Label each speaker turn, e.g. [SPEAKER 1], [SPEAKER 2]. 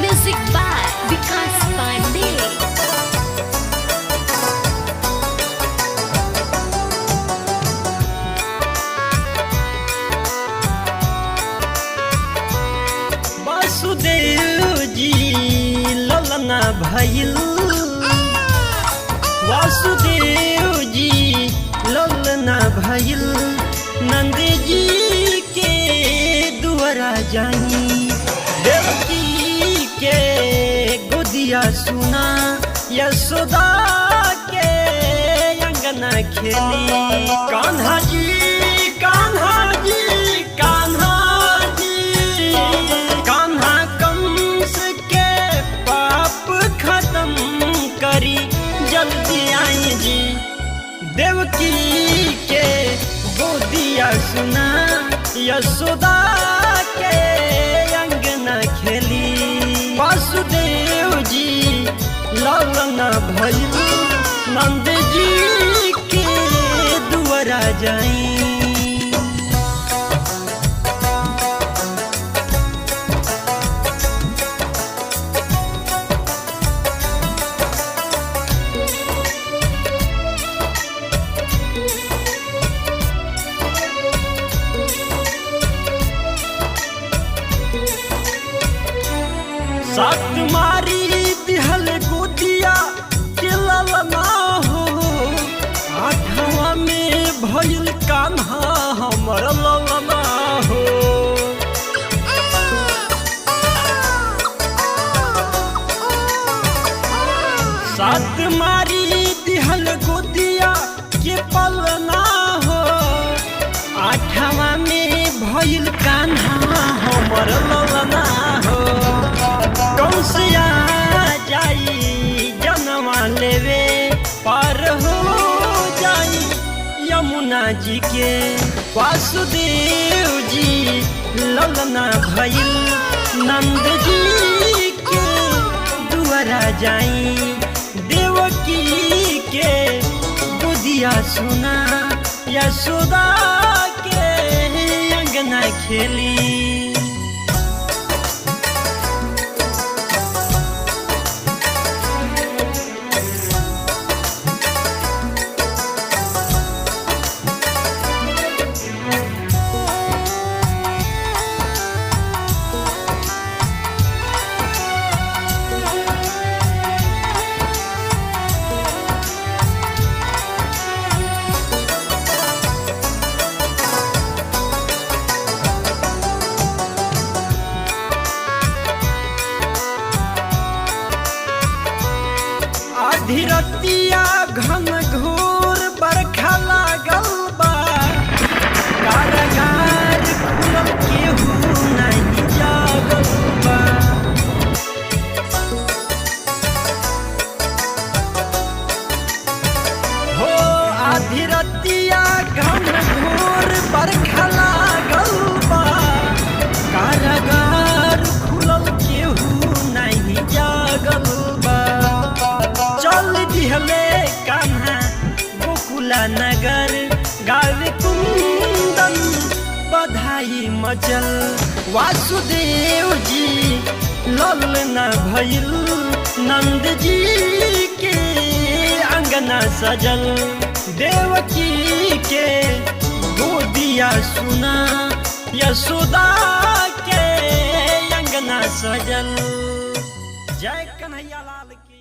[SPEAKER 1] Music by Vikas Pandey.
[SPEAKER 2] Vasudev ji ललना भइल, वासुदेव जी ललना भइल, नंद जी के दुआरा जाई, देवकी के गोदिया सुना, यशोदा के अंगना खेली। कान्हा जी कान्हा जी कान्हा जी, कान्हा कंस के पाप खत्म करी, जल्दी आई जी। देवकी के गोदिया सुना, यशोदा के अंगना खेली। वासुदेव जी ललना भइल, नंद जी के दुआरा जाई। सात मारी दिहल गोदिया के ललना हो, आठवा में भइल कान्हा हमर ललना हो। सात मारी दिहल गोदिया के पलना हो, आठवा में भइल कान्हा हमर ललना हो। कौशिया जाई जनवा लेवे, पार हो जाई यमुना जी के। वासुदेव जी ललना भइल, नंद जी के दुआरा जाई। देवकी के गोदिया सुना, यशोदा के अंगना खेली। धीरतिया घन घोर बरखा लागल बा, कारागार खुलल केहू नहीं जागल बा। हो धीरतिया घन घोर बरखा लागल बा, कारागार खुलल केहू नहीं जागल बा। चल दिहले कान्हा गोकुला नगर, गावे कुंदन बधाई मचल। वासुदेव जी ललना भइल, नंद जी के अंगना सजल। देवकी के गोदिया सुना, यशोदा के अंगना सजल। जय कन्हैया लाल की।